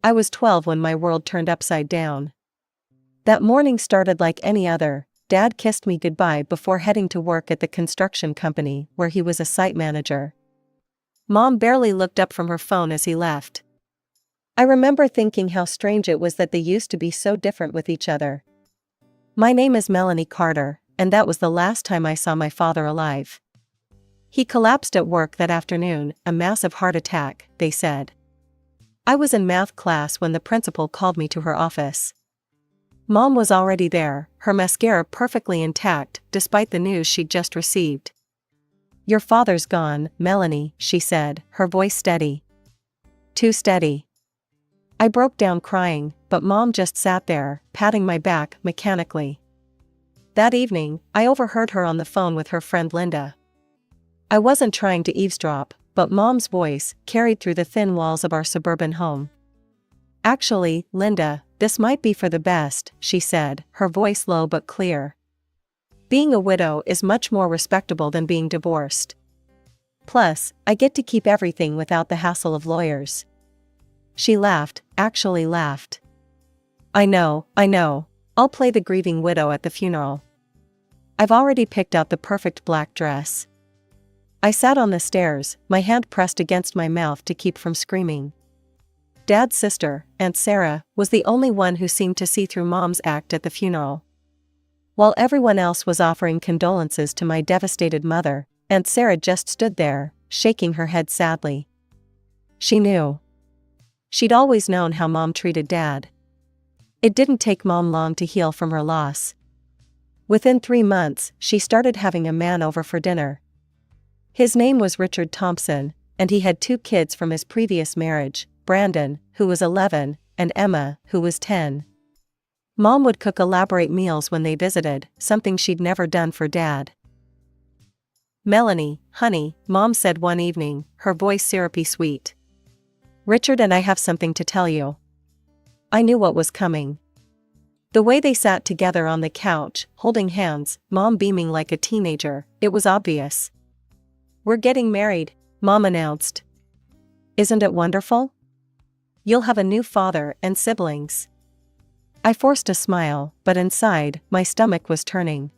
I was 12 when my world turned upside down. That morning started like any other. Dad kissed me goodbye before heading to work at the construction company where he was a site manager. Mom barely looked up from her phone as he left. I remember thinking how strange it was that they used to be so different with each other. My name is Melanie Carter, and that was the last time I saw my father alive. He collapsed at work that afternoon, a massive heart attack, they said. I was in math class when the principal called me to her office. Mom was already there, her mascara perfectly intact despite the news she'd just received. "Your father's gone, Melanie," she said, her voice steady. Too steady. I broke down crying, but Mom just sat there, patting my back mechanically. That evening, I overheard her on the phone with her friend Linda. I wasn't trying to eavesdrop, but Mom's voice carried through the thin walls of our suburban home. "Actually, Linda, this might be for the best," she said, her voice low but clear. "Being a widow is much more respectable than being divorced. Plus, I get to keep everything without the hassle of lawyers." She laughed, actually laughed. I know. I'll play the grieving widow at the funeral. I've already picked out the perfect black dress." I sat on the stairs, my hand pressed against my mouth to keep from screaming. Dad's sister, Aunt Sarah, was the only one who seemed to see through Mom's act at the funeral. While everyone else was offering condolences to my devastated mother, Aunt Sarah just stood there, shaking her head sadly. She knew. She'd always known how Mom treated Dad. It didn't take Mom long to heal from her loss. Within 3 months, she started having a man over for dinner. His name was Richard Thompson, and he had 2 kids from his previous marriage, Brandon, who was 11, and Emma, who was 10. Mom would cook elaborate meals when they visited, something she'd never done for Dad. "Melanie, honey," Mom said one evening, her voice syrupy sweet. "Richard and I have something to tell you." I knew what was coming. The way they sat together on the couch, holding hands, Mom beaming like a teenager, it was obvious. "We're getting married," Mom announced. "Isn't it wonderful? You'll have a new father and siblings." I forced a smile, but inside, my stomach was turning.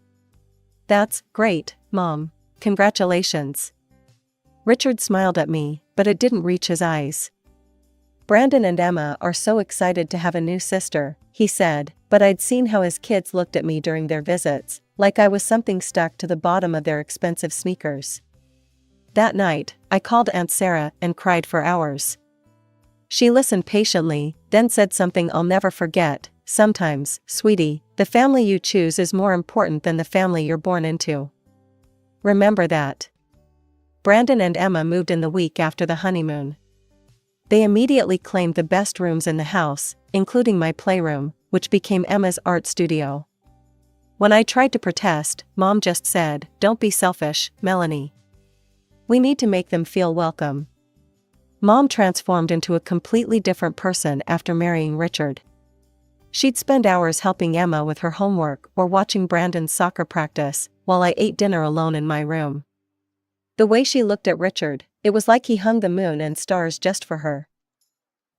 "That's great, Mom. Congratulations." Richard smiled at me, but it didn't reach his eyes. "Brandon and Emma are so excited to have a new sister," he said, but I'd seen how his kids looked at me during their visits, like I was something stuck to the bottom of their expensive sneakers. That night, I called Aunt Sarah and cried for hours. She listened patiently, then said something I'll never forget. "Sometimes, sweetie, the family you choose is more important than the family you're born into. Remember that." Brandon and Emma moved in the week after the honeymoon. They immediately claimed the best rooms in the house, including my playroom, which became Emma's art studio. When I tried to protest, Mom just said, "Don't be selfish, Melanie. We need to make them feel welcome." Mom transformed into a completely different person after marrying Richard. She'd spend hours helping Emma with her homework or watching Brandon's soccer practice, while I ate dinner alone in my room. The way she looked at Richard, it was like he hung the moon and stars just for her.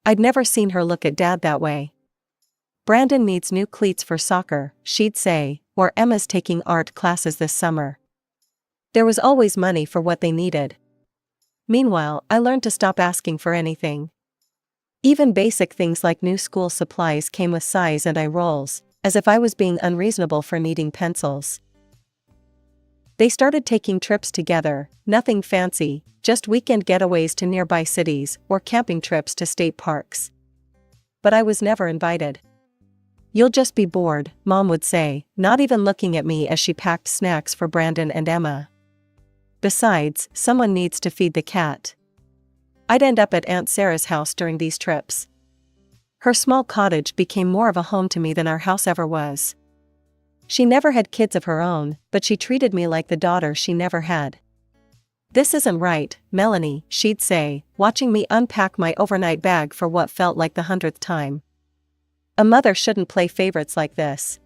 I'd never seen her look at Dad that way. "Brandon needs new cleats for soccer," she'd say, or "Emma's taking art classes this summer." There was always money for what they needed. Meanwhile, I learned to stop asking for anything. Even basic things like new school supplies came with size and eye rolls, as if I was being unreasonable for needing pencils. They started taking trips together, nothing fancy, just weekend getaways to nearby cities or camping trips to state parks. But I was never invited. "You'll just be bored," Mom would say, not even looking at me as she packed snacks for Brandon and Emma. "Besides, someone needs to feed the cat." I'd end up at Aunt Sarah's house during these trips. Her small cottage became more of a home to me than our house ever was. She never had kids of her own, but she treated me like the daughter she never had. "This isn't right, Melanie," she'd say, watching me unpack my overnight bag for what felt like the 100th time. "A mother shouldn't play favorites like this."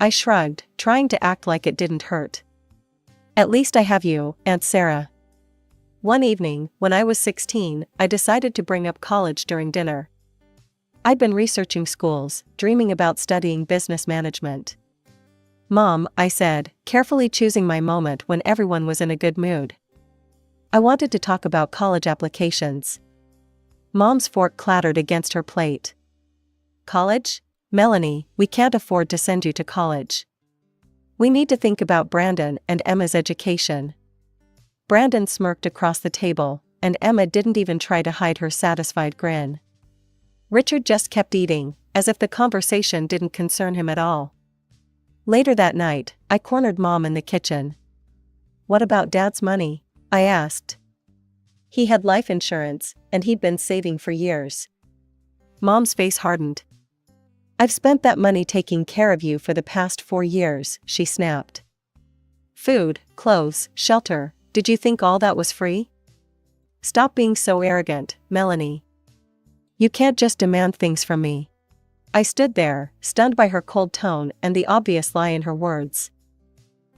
I shrugged, trying to act like it didn't hurt. "At least I have you, Aunt Sarah." One evening, when I was 16, I decided to bring up college during dinner. I'd been researching schools, dreaming about studying business management. "Mom," I said, carefully choosing my moment when everyone was in a good mood. I wanted to talk about college applications. Mom's fork clattered against her plate. "College? Melanie, we can't afford to send you to college. We need to think about Brandon and Emma's education." Brandon smirked across the table, and Emma didn't even try to hide her satisfied grin. Richard just kept eating, as if the conversation didn't concern him at all. Later that night, I cornered Mom in the kitchen. "What about Dad's money?" I asked. "He had life insurance, and he'd been saving for years." Mom's face hardened. "I've spent that money taking care of you for the past 4 years," she snapped. "Food, clothes, shelter, did you think all that was free? Stop being so arrogant, Melanie. You can't just demand things from me." I stood there, stunned by her cold tone and the obvious lie in her words.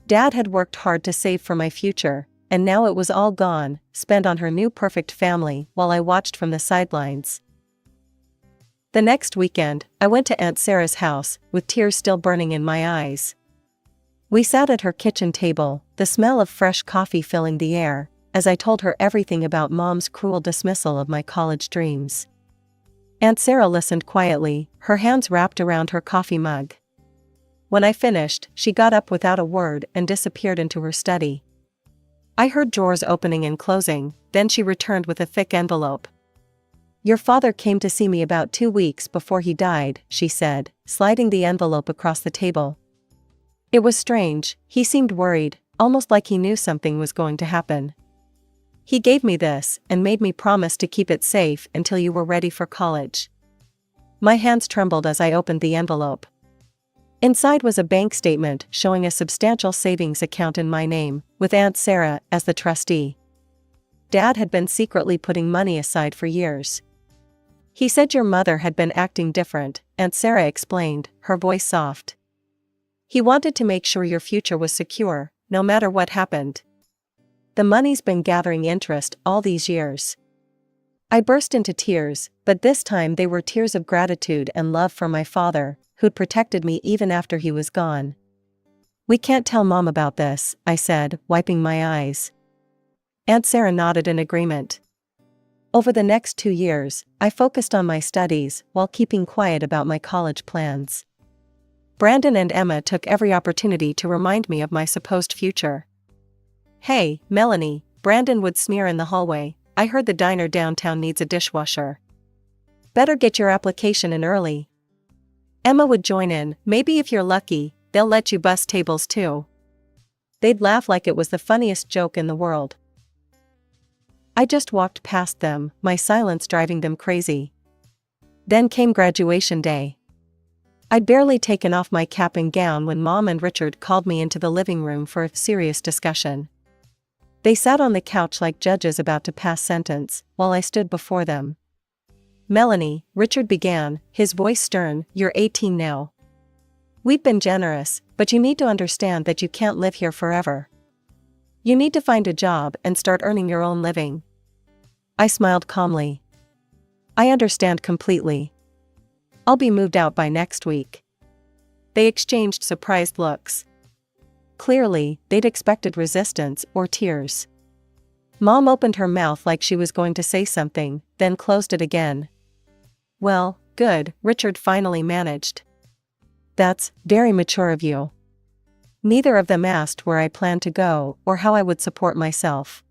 Dad had worked hard to save for my future, and now it was all gone, spent on her new perfect family while I watched from the sidelines. The next weekend, I went to Aunt Sarah's house, with tears still burning in my eyes. We sat at her kitchen table, the smell of fresh coffee filling the air, as I told her everything about Mom's cruel dismissal of my college dreams. Aunt Sarah listened quietly, her hands wrapped around her coffee mug. When I finished, she got up without a word and disappeared into her study. I heard drawers opening and closing, then she returned with a thick envelope. "Your father came to see me about 2 weeks before he died," she said, sliding the envelope across the table. "It was strange, he seemed worried, almost like he knew something was going to happen. He gave me this and made me promise to keep it safe until you were ready for college." My hands trembled as I opened the envelope. Inside was a bank statement showing a substantial savings account in my name, with Aunt Sarah as the trustee. Dad had been secretly putting money aside for years. "He said your mother had been acting different," Aunt Sarah explained, her voice soft. "He wanted to make sure your future was secure, no matter what happened. The money's been gathering interest all these years." I burst into tears, but this time they were tears of gratitude and love for my father, who'd protected me even after he was gone. "We can't tell Mom about this," I said, wiping my eyes. Aunt Sarah nodded in agreement. Over the next 2 years, I focused on my studies while keeping quiet about my college plans. Brandon and Emma took every opportunity to remind me of my supposed future. "Hey, Melanie," Brandon would sneer in the hallway, "I heard the diner downtown needs a dishwasher. Better get your application in early." Emma would join in, "Maybe if you're lucky, they'll let you bus tables too." They'd laugh like it was the funniest joke in the world. I just walked past them, my silence driving them crazy. Then came graduation day. I'd barely taken off my cap and gown when Mom and Richard called me into the living room for a serious discussion. They sat on the couch like judges about to pass sentence, while I stood before them. "Melanie," Richard began, his voice stern, "you're 18 now. We've been generous, but you need to understand that you can't live here forever. You need to find a job and start earning your own living." I smiled calmly. "I understand completely. I'll be moved out by next week." They exchanged surprised looks. Clearly, they'd expected resistance or tears. Mom opened her mouth like she was going to say something, then closed it again. "Well, good," Richard finally managed. "That's very mature of you." Neither of them asked where I planned to go or how I would support myself.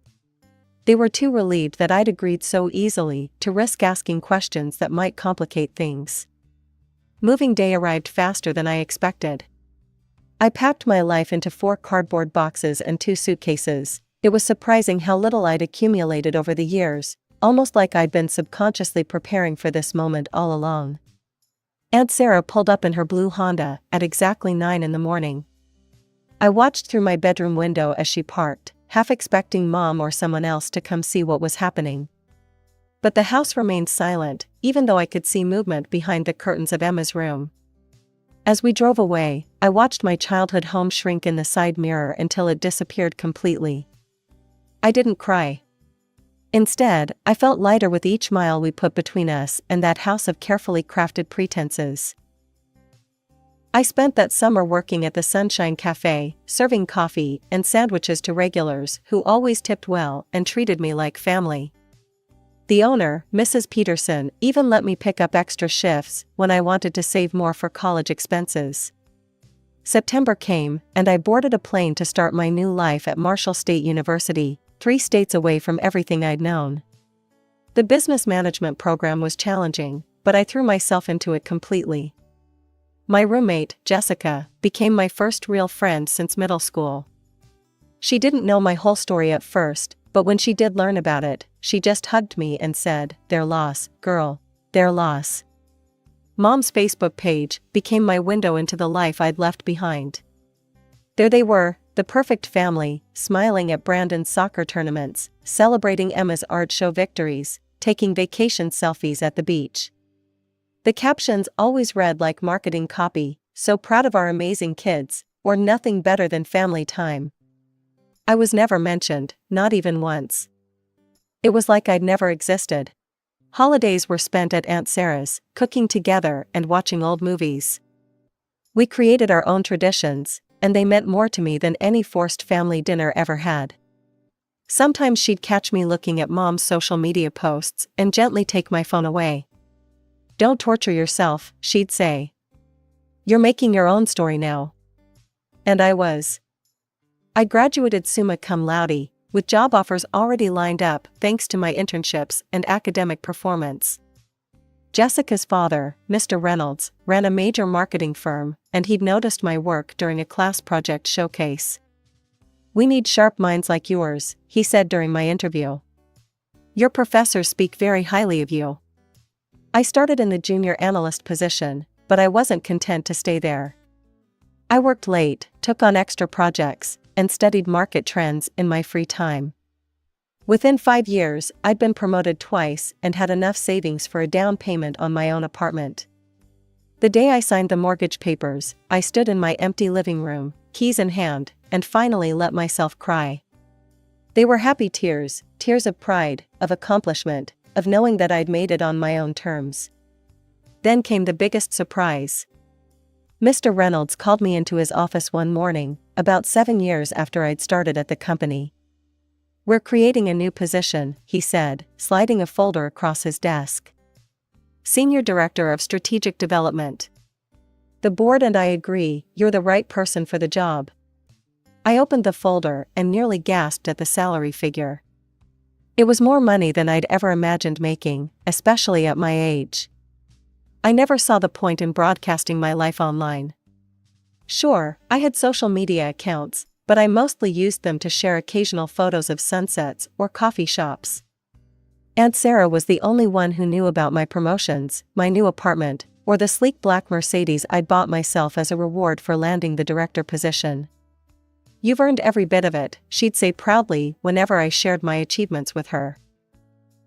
They were too relieved that I'd agreed so easily to risk asking questions that might complicate things. Moving day arrived faster than I expected. I packed my life into 4 cardboard boxes and 2 suitcases. It was surprising how little I'd accumulated over the years, almost like I'd been subconsciously preparing for this moment all along. Aunt Sarah pulled up in her blue Honda at exactly 9 in the morning. I watched through my bedroom window as she parked, half expecting Mom or someone else to come see what was happening. But the house remained silent, even though I could see movement behind the curtains of Emma's room. As we drove away, I watched my childhood home shrink in the side mirror until it disappeared completely. I didn't cry. Instead, I felt lighter with each mile we put between us and that house of carefully crafted pretenses. I spent that summer working at the Sunshine Cafe, serving coffee and sandwiches to regulars who always tipped well and treated me like family. The owner, Mrs. Peterson, even let me pick up extra shifts when I wanted to save more for college expenses. September came, and I boarded a plane to start my new life at Marshall State University, 3 states away from everything I'd known. The business management program was challenging, but I threw myself into it completely. My roommate, Jessica, became my first real friend since middle school. She didn't know my whole story at first, but when she did learn about it, she just hugged me and said, "Their loss, girl, their loss." Mom's Facebook page became my window into the life I'd left behind. There they were, the perfect family, smiling at Brandon's soccer tournaments, celebrating Emma's art show victories, taking vacation selfies at the beach. The captions always read like marketing copy, "So proud of our amazing kids," or "Nothing better than family time." I was never mentioned, not even once. It was like I'd never existed. Holidays were spent at Aunt Sarah's, cooking together and watching old movies. We created our own traditions, and they meant more to me than any forced family dinner ever had. Sometimes she'd catch me looking at Mom's social media posts and gently take my phone away. "Don't torture yourself," she'd say. "You're making your own story now." And I was. I graduated summa cum laude, with job offers already lined up thanks to my internships and academic performance. Jessica's father, Mr. Reynolds, ran a major marketing firm, and he'd noticed my work during a class project showcase. "We need sharp minds like yours," he said during my interview. "Your professors speak very highly of you." I started in the junior analyst position, but I wasn't content to stay there. I worked late, took on extra projects, and studied market trends in my free time. Within 5 years, I'd been promoted twice and had enough savings for a down payment on my own apartment. The day I signed the mortgage papers, I stood in my empty living room, keys in hand, and finally let myself cry. They were happy tears, tears of pride, of accomplishment, of knowing that I'd made it on my own terms. Then came the biggest surprise. Mr. Reynolds called me into his office one morning, about 7 years after I'd started at the company. "We're creating a new position," he said, sliding a folder across his desk. "Senior Director of Strategic Development. The board and I agree you're the right person for the job." I opened the folder and nearly gasped at the salary figure. It was more money than I'd ever imagined making, especially at my age. I never saw the point in broadcasting my life online. Sure, I had social media accounts, but I mostly used them to share occasional photos of sunsets or coffee shops. Aunt Sarah was the only one who knew about my promotions, my new apartment, or the sleek black Mercedes I'd bought myself as a reward for landing the director position. "You've earned every bit of it," she'd say proudly whenever I shared my achievements with her.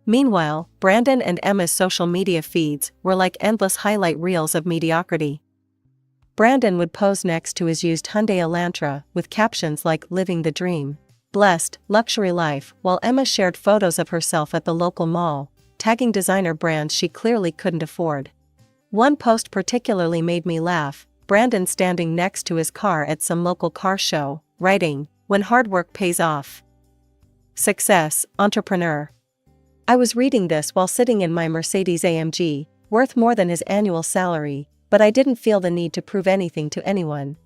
Meanwhile, Brandon and Emma's social media feeds were like endless highlight reels of mediocrity. Brandon would pose next to his used Hyundai Elantra with captions like "Living the Dream," "Blessed," "Luxury Life," while Emma shared photos of herself at the local mall, tagging designer brands she clearly couldn't afford. One post particularly made me laugh, Brandon standing next to his car at some local car show, writing, "When hard work pays off. Success, entrepreneur." I was reading this while sitting in my Mercedes AMG, worth more than his annual salary, but I didn't feel the need to prove anything to anyone.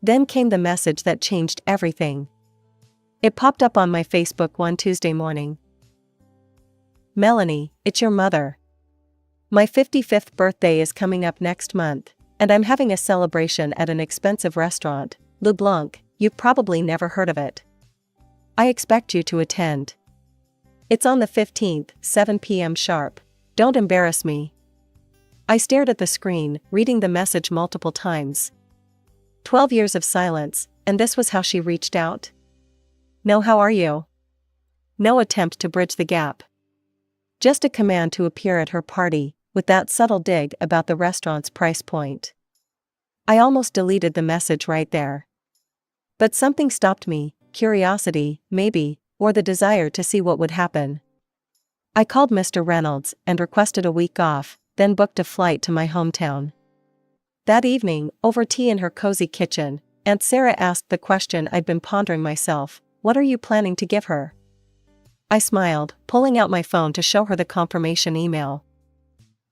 Then came the message that changed everything. It popped up on my Facebook one Tuesday morning. "Melanie, it's your mother. My 55th birthday is coming up next month, and I'm having a celebration at an expensive restaurant, Le Blanc. You've probably never heard of it. I expect you to attend. It's on the 15th, 7 p.m. sharp. Don't embarrass me." I stared at the screen, reading the message multiple times. 12 years of silence, and this was how she reached out? "No, how are you?" No attempt to bridge the gap. Just a command to appear at her party, with that subtle dig about the restaurant's price point. I almost deleted the message right there. But something stopped me, curiosity, maybe, or the desire to see what would happen. I called Mr. Reynolds and requested a week off, then booked a flight to my hometown. That evening, over tea in her cozy kitchen, Aunt Sarah asked the question I'd been pondering myself: "What are you planning to give her?" I smiled, pulling out my phone to show her the confirmation email.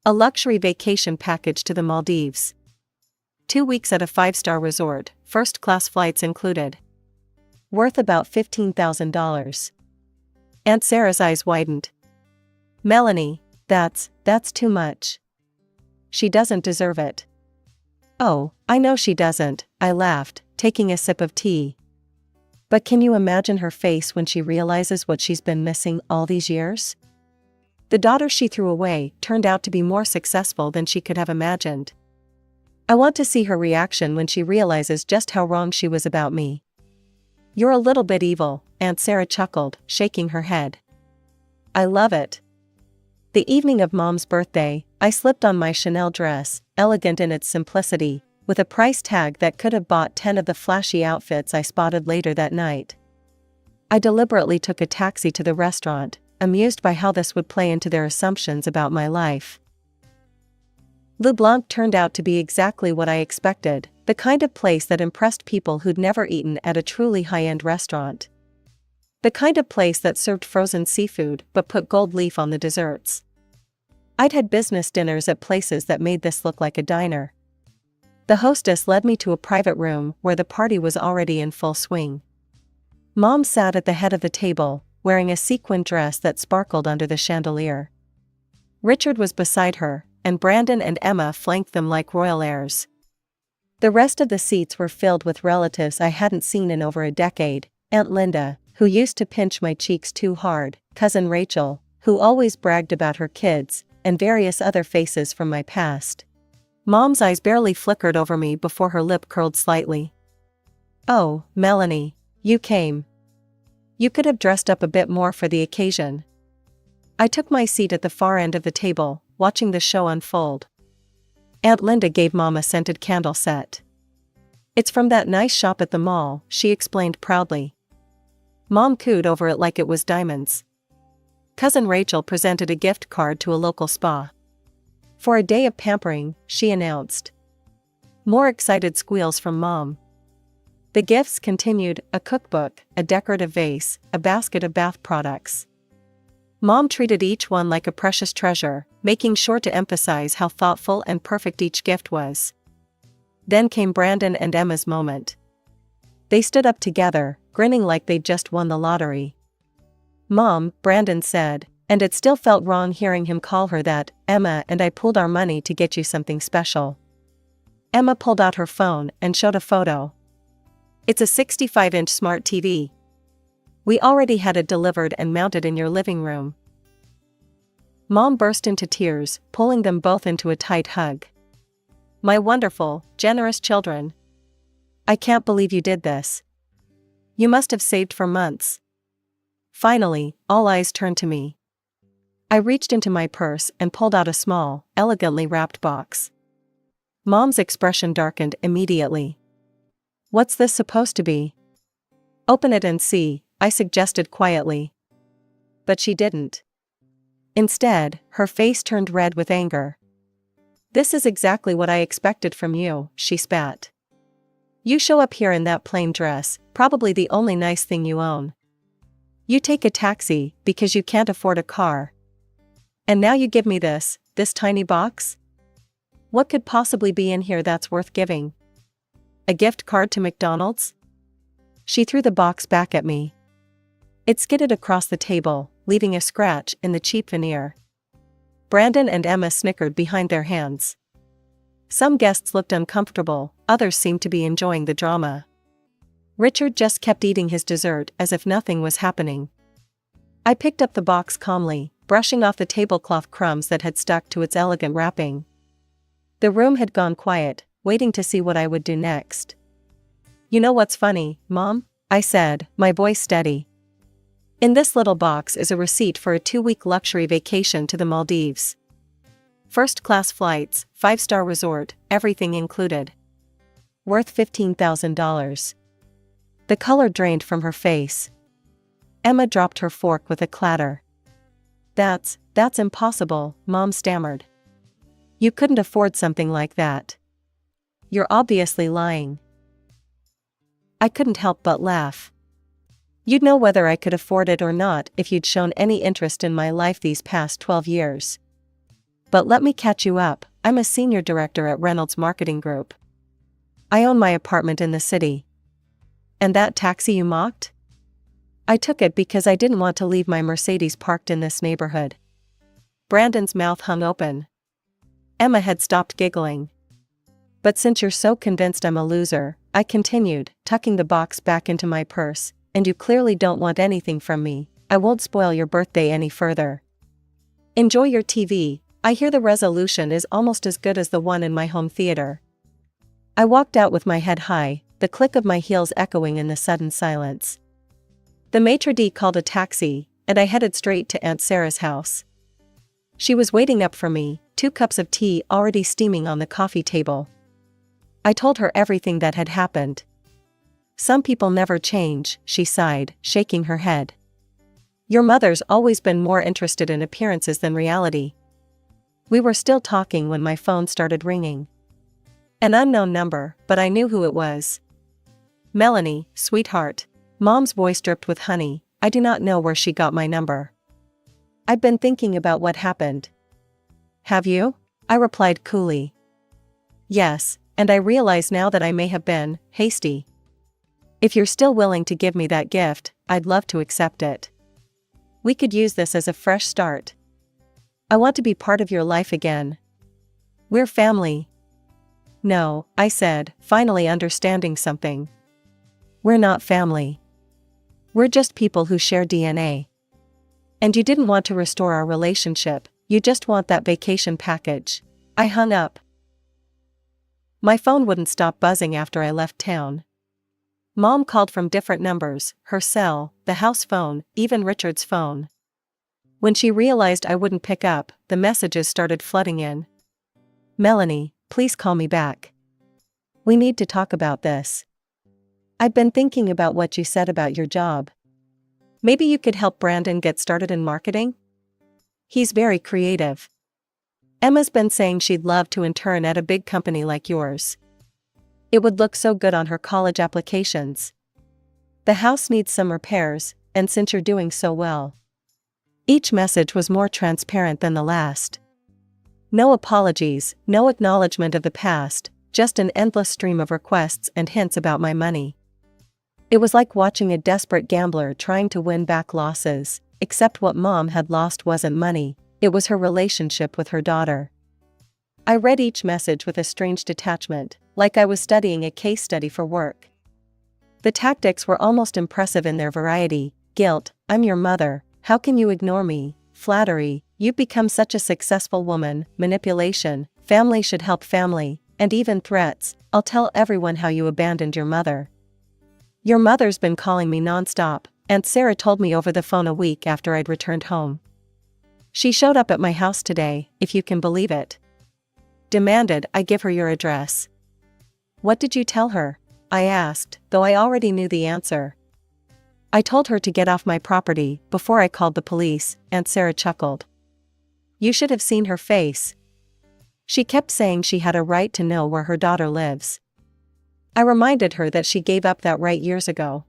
A luxury vacation package to the Maldives. 2 weeks at a 5-star resort, first-class flights included. Worth about $15,000. Aunt Sarah's eyes widened. "Melanie, that's too much. She doesn't deserve it." "Oh, I know she doesn't," I laughed, taking a sip of tea. "But can you imagine her face when she realizes what she's been missing all these years?" The daughter she threw away turned out to be more successful than she could have imagined. I want to see her reaction when she realizes just how wrong she was about me. "You're a little bit evil," Aunt Sarah chuckled, shaking her head. "I love it." The evening of Mom's birthday, I slipped on my Chanel dress, elegant in its simplicity, with a price tag that could have bought 10 of the flashy outfits I spotted later that night. I deliberately took a taxi to the restaurant, amused by how this would play into their assumptions about my life. Le Blanc turned out to be exactly what I expected, the kind of place that impressed people who'd never eaten at a truly high-end restaurant. The kind of place that served frozen seafood but put gold leaf on the desserts. I'd had business dinners at places that made this look like a diner. The hostess led me to a private room where the party was already in full swing. Mom sat at the head of the table, wearing a sequin dress that sparkled under the chandelier. Richard was beside her, and Brandon and Emma flanked them like royal heirs. The rest of the seats were filled with relatives I hadn't seen in over a decade: Aunt Linda, who used to pinch my cheeks too hard, Cousin Rachel, who always bragged about her kids, and various other faces from my past. Mom's eyes barely flickered over me before her lip curled slightly. "Oh, Melanie, you came. You could have dressed up a bit more for the occasion." I took my seat at the far end of the table, watching the show unfold. Aunt Linda gave Mom a scented candle set. "It's from that nice shop at the mall," she explained proudly. Mom cooed over it like it was diamonds. Cousin Rachel presented a gift card to a local spa. "For a day of pampering," she announced. More excited squeals from Mom. The gifts continued: a cookbook, a decorative vase, a basket of bath products. Mom treated each one like a precious treasure, making sure to emphasize how thoughtful and perfect each gift was. Then came Brandon and Emma's moment. They stood up together, grinning like they'd just won the lottery. "Mom," Brandon said, and it still felt wrong hearing him call her that, "Emma and I pooled our money to get you something special." Emma pulled out her phone and showed a photo. "It's a 65-inch smart TV. We already had it delivered and mounted in your living room." Mom burst into tears, pulling them both into a tight hug. "My wonderful, generous children. I can't believe you did this. You must have saved for months." Finally, all eyes turned to me. I reached into my purse and pulled out a small, elegantly wrapped box. Mom's expression darkened immediately. "What's this supposed to be?" "Open it and see," I suggested quietly. But she didn't. Instead, her face turned red with anger. "This is exactly what I expected from you," she spat. "You show up here in that plain dress, probably the only nice thing you own. You take a taxi because you can't afford a car. And now you give me this tiny box? What could possibly be in here that's worth giving? A gift card to McDonald's?" She threw the box back at me. It skidded across the table, leaving a scratch in the cheap veneer. Brandon and Emma snickered behind their hands. Some guests looked uncomfortable, others seemed to be enjoying the drama. Richard just kept eating his dessert as if nothing was happening. I picked up the box calmly, brushing off the tablecloth crumbs that had stuck to its elegant wrapping. The room had gone quiet, waiting to see what I would do next. "You know what's funny, Mom?" I said, my voice steady. "In this little box is a receipt for a 2-week luxury vacation to the Maldives. First-class flights, 5-star resort, everything included. Worth $15,000. The color drained from her face. Emma dropped her fork with a clatter. That's impossible, Mom stammered. You couldn't afford something like that. You're obviously lying. I couldn't help but laugh. You'd know whether I could afford it or not if you'd shown any interest in my life these past 12 years. But let me catch you up, I'm a senior director at Reynolds Marketing Group. I own my apartment in the city. And that taxi you mocked? I took it because I didn't want to leave my Mercedes parked in this neighborhood. Brandon's mouth hung open. Emma had stopped giggling. But since you're so convinced I'm a loser, I continued, tucking the box back into my purse, and you clearly don't want anything from me, I won't spoil your birthday any further. Enjoy your TV, I hear the resolution is almost as good as the one in my home theater. I walked out with my head high, the click of my heels echoing in the sudden silence. The maitre d' called a taxi, and I headed straight to Aunt Sarah's house. She was waiting up for me, 2 cups of tea already steaming on the coffee table. I told her everything that had happened. Some people never change, she sighed, shaking her head. Your mother's always been more interested in appearances than reality. We were still talking when my phone started ringing. An unknown number, but I knew who it was. Melanie, sweetheart. Mom's voice dripped with honey, I do not know where she got my number. I've been thinking about what happened. Have you? I replied coolly. Yes, and I realize now that I may have been hasty. If you're still willing to give me that gift, I'd love to accept it. We could use this as a fresh start. I want to be part of your life again. We're family. No, I said, finally understanding something. We're not family. We're just people who share DNA. And you didn't want to restore our relationship, you just want that vacation package. I hung up. My phone wouldn't stop buzzing after I left town. Mom called from different numbers, her cell, the house phone, even Richard's phone. When she realized I wouldn't pick up, the messages started flooding in. Melanie, please call me back. We need to talk about this. I've been thinking about what you said about your job. Maybe you could help Brandon get started in marketing? He's very creative. Emma's been saying she'd love to intern at a big company like yours. It would look so good on her college applications. The house needs some repairs, and since you're doing so well. Each message was more transparent than the last. No apologies, no acknowledgement of the past, just an endless stream of requests and hints about my money. It was like watching a desperate gambler trying to win back losses, except what Mom had lost wasn't money, it was her relationship with her daughter. I read each message with a strange detachment, like I was studying a case study for work. The tactics were almost impressive in their variety: guilt, I'm your mother, how can you ignore me, flattery, you've become such a successful woman, manipulation, family should help family, and even threats, I'll tell everyone how you abandoned your mother. Your mother's been calling me nonstop, Aunt Sarah told me over the phone a week after I'd returned home. She showed up at my house today, if you can believe it. Demanded I give her your address. What did you tell her? I asked, though I already knew the answer. I told her to get off my property before I called the police, Aunt Sarah chuckled. You should have seen her face. She kept saying she had a right to know where her daughter lives. I reminded her that she gave up that right years ago.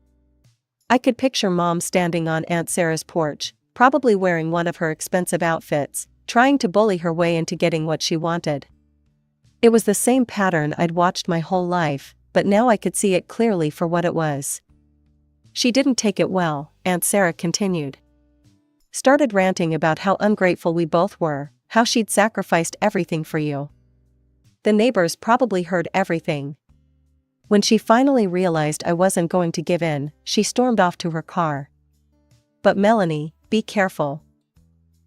I could picture Mom standing on Aunt Sarah's porch, probably wearing one of her expensive outfits, trying to bully her way into getting what she wanted. It was the same pattern I'd watched my whole life, but now I could see it clearly for what it was. She didn't take it well, Aunt Sarah continued. Started ranting about how ungrateful we both were, how she'd sacrificed everything for you. The neighbors probably heard everything. When she finally realized I wasn't going to give in, she stormed off to her car. But Melanie, be careful.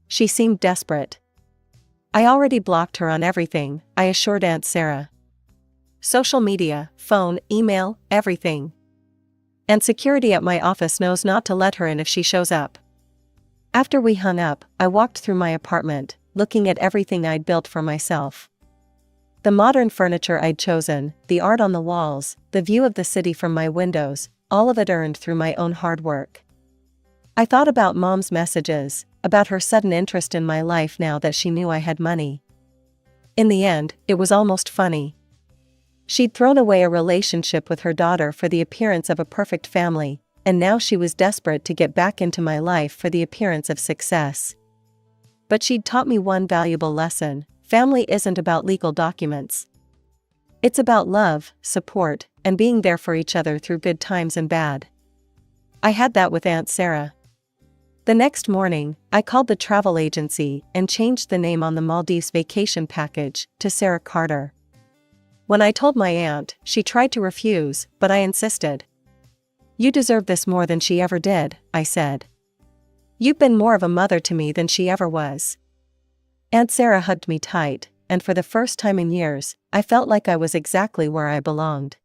She seemed desperate. I already blocked her on everything, I assured Aunt Sarah. Social media, phone, email, everything. And security at my office knows not to let her in if she shows up. After we hung up, I walked through my apartment, looking at everything I'd built for myself. The modern furniture I'd chosen, the art on the walls, the view of the city from my windows, all of it earned through my own hard work. I thought about Mom's messages, about her sudden interest in my life now that she knew I had money. In the end, it was almost funny. She'd thrown away a relationship with her daughter for the appearance of a perfect family, and now she was desperate to get back into my life for the appearance of success. But she'd taught me one valuable lesson: family isn't about legal documents. It's about love, support, and being there for each other through good times and bad. I had that with Aunt Sarah. The next morning, I called the travel agency and changed the name on the Maldives vacation package to Sarah Carter. When I told my aunt, she tried to refuse, but I insisted. "You deserve this more than she ever did," I said. "You've been more of a mother to me than she ever was." Aunt Sarah hugged me tight, and for the first time in years, I felt like I was exactly where I belonged.